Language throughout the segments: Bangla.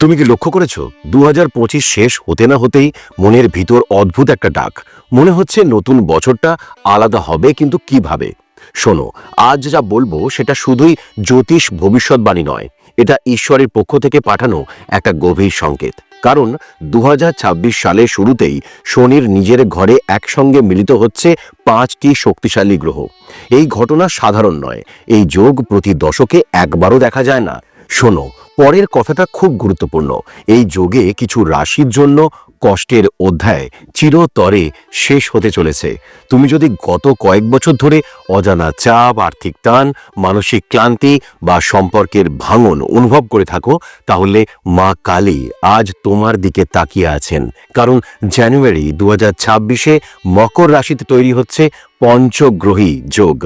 তুমি কি লক্ষ্য করেছো 2025 শেষ হতে না হতেই মনের ভিতর অদ্ভুত একটা ডাক। মনে হচ্ছে নতুন বছরটা আলাদা হবে, কিন্তু কিভাবে? শোনো, আজ যা বলবো সেটা শুধুই জ্যোতিষ ভবিষ্যৎবাণী নয়, এটা ঈশ্বরের পক্ষ থেকে পাঠানো একটা গভীর সংকেত। কারণ 2026 সালের শুরুতেই শনির নিজের ঘরে একসঙ্গে মিলিত হচ্ছে 5টি শক্তিশালী গ্রহ। এই ঘটনা সাধারণ নয়, এই যোগ প্রতি দশকে একবারও দেখা যায় না। শোনো, পরের কথাটা খুব গুরুত্বপূর্ণ। এই যোগে কিছু রাশির জন্য কষ্টের অধ্যায় চিরতরে শেষ হতে চলেছে। তুমি যদি গত কয়েক বছর ধরে অজানা চাপ, আর্থিক টান, মানসিক ক্লান্তি বা সম্পর্কের ভাঙন অনুভব করে থাকো, তাহলে মা কালী আজ তোমার দিকে তাকিয়ে আছেন। কারণ জানুয়ারি 2026-এ মকর রাশিতে তৈরি হচ্ছে পঞ্চগ্রহী যোগ।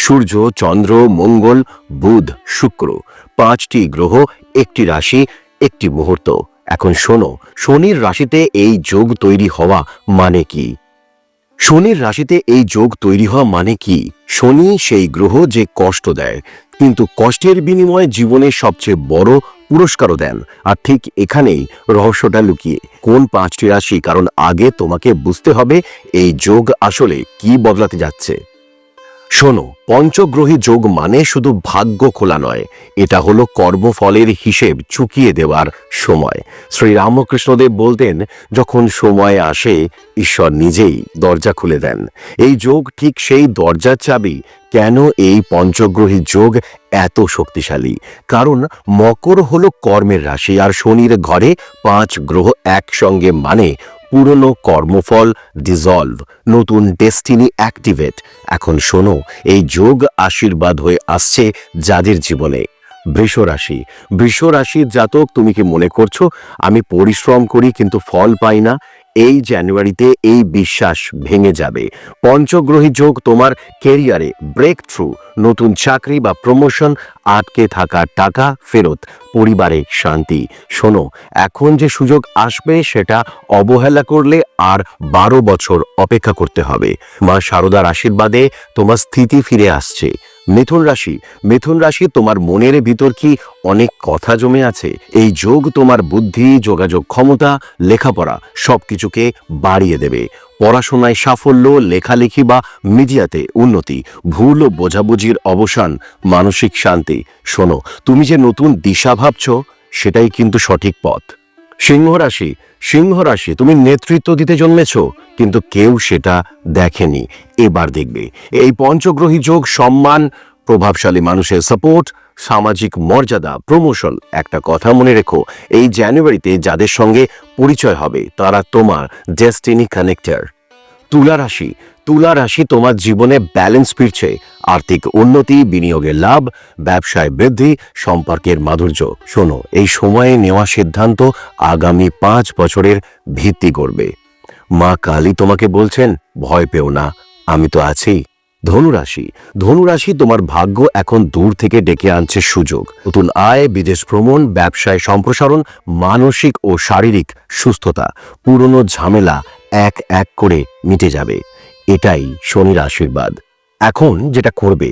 সূর্য, চন্দ্র, মঙ্গল, বুধ, শুক্র, 5টি গ্রহ, একটি রাশি, একটি মুহূর্ত। এখন শোনো, শনির রাশিতে এই যোগ তৈরি হওয়া মানে কি? শনির রাশিতে এই যোগ তৈরি হওয়া মানে কি? শনি সেই গ্রহ যে কষ্ট দেয়, কিন্তু কষ্টের বিনিময়ে জীবনের সবচেয়ে বড় পুরস্কারও দেন। আর ঠিক এখানেই রহস্যটা লুকিয়ে। কোন 5টি রাশি? কারণ আগে তোমাকে বুঝতে হবে এই যোগ আসলে কি বদলাতে যাচ্ছে। শোনো, পঞ্চগ্রহী যোগ মানে শুধু ভাগ্য খোলা নয়, এটা হলো কর্মফলের হিসেব চুকিয়ে দেওয়ার সময়। শ্রীরামকৃষ্ণদেব বলতেন, যখন সময় আসে ঈশ্বর নিজেই দরজা খুলে দেন। এই যোগ ঠিক সেই দরজার চাবি। কেন এই পঞ্চগ্রহী যোগ এত শক্তিশালী? কারণ মকর হলো কর্মের রাশি, আর শনির ঘরে 5 গ্রহ একসঙ্গে মানে পুরনো কর্মফল ডিসলভ, নতুন ডেস্টিনি অ্যাক্টিভেট। এখন শোনো, এই যোগ আশীর্বাদ হয়ে আসছে যাদের জীবনে। বৃষ রাশির জাতক, তুমি কি মনে করছো আমি পরিশ্রম করি কিন্তু ফল পাই না? এই জানুয়ারিতে এই বিশ্বাস ভেঙে যাবে। পঞ্চগ্রহী যোগ তোমার কেরিয়ারে ব্রেক থ্রু, নতুন চাকরি বা প্রমোশন, আটকে থাকা টাকা ফেরত, পরিবারে শান্তি। শোনো, এখন যে সুযোগ আসবে সেটা অবহেলা করলে আর 12 বছর অপেক্ষা করতে হবে। মা শারদার আশীর্বাদে তোমার স্থিতি ফিরে আসছে। মিথুন রাশি, তোমার মনের ভিতর কি অনেক কথা জমে আছে? এই যোগ তোমার বুদ্ধি, যোগাযোগ ক্ষমতা, লেখাপড়া সবকিছুকে বাড়িয়ে দেবে। পড়াশোনায় সাফল্য, লেখালেখি বা মিডিয়াতে উন্নতি, ভুল ও বোঝাবুঝির অবসান, মানসিক শান্তি। শোনো, তুমি যে নতুন দিশা ভাবছো সেটাই কিন্তু সঠিক পথ। সিংহ রাশি, তুমি নেতৃত্ব দিতে জন্মেছ, কিন্তু কেউ সেটা দেখেনি, এবার দেখবে। এই পঞ্চগ্রহী যোগ সম্মান, প্রভাবশালী মানুষের সাপোর্ট, সামাজিক মর্যাদা, প্রমোশন। একটা কথা মনে রেখো, এই জানুয়ারিতে যাদের সঙ্গে পরিচয় হবে তারা তোমার ডেস্টিনি কানেক্টর। তুলা রাশি, তোমার জীবনে ব্যালেন্স ফিরছে। আর্থিক উন্নতি, বিনিয়োগের লাভ, ব্যবসায় বৃদ্ধি, সম্পর্কের মাধুর্য। শোনো, এই সময়ে নেওয়া সিদ্ধান্ত আগামী 5 বছরের ভিত্তি করবে। মা কালী তোমাকে বলছেন, ভয় পেও না, আমি তো আছি। ধনুরাশি, তোমার ভাগ্য এখন দূর থেকে ডেকে আনছে সুযোগ। নতুন আয়, বিদেশ ভ্রমণ, ব্যবসায় সম্প্রসারণ, মানসিক ও শারীরিক সুস্থতা। পুরনো ঝামেলা এক এক করে মিটে যাবে। এটাই শনির আশীর্বাদ। এখন যেটা করবে,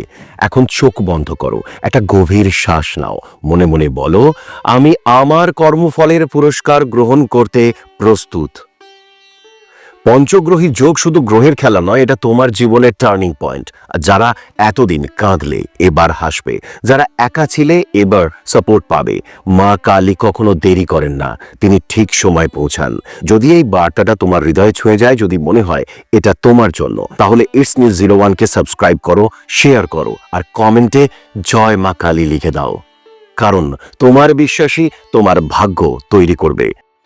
এখন চোখ বন্ধ করো, একটা গভীর শ্বাস নাও, মনে মনে বলো, আমি আমার কর্মফলের পুরস্কার গ্রহণ করতে প্রস্তুত। পঞ্চগ্রহী যোগ শুধু গ্রহের খেলা নয়, এটা তোমার জীবনের টার্নিং পয়েন্ট। যারা এতদিন কাঁদলে এবার হাসবে, যারা একা ছিলে এবার সাপোর্ট পাবে। মা কালী কখনো দেরি করেন না, তিনি ঠিক সময় পৌঁছান। যদি এই বার্তাটা তোমার হৃদয়ে ছুঁয়ে যায়, যদি মনে হয় এটা তোমার জন্য, তাহলে ইটস নিউজ 01-কে সাবস্ক্রাইব করো, শেয়ার করো, আর কমেন্টে জয় মা কালী লিখে দাও। কারণ তোমার বিশ্বাসী তোমার ভাগ্য তৈরি করবে।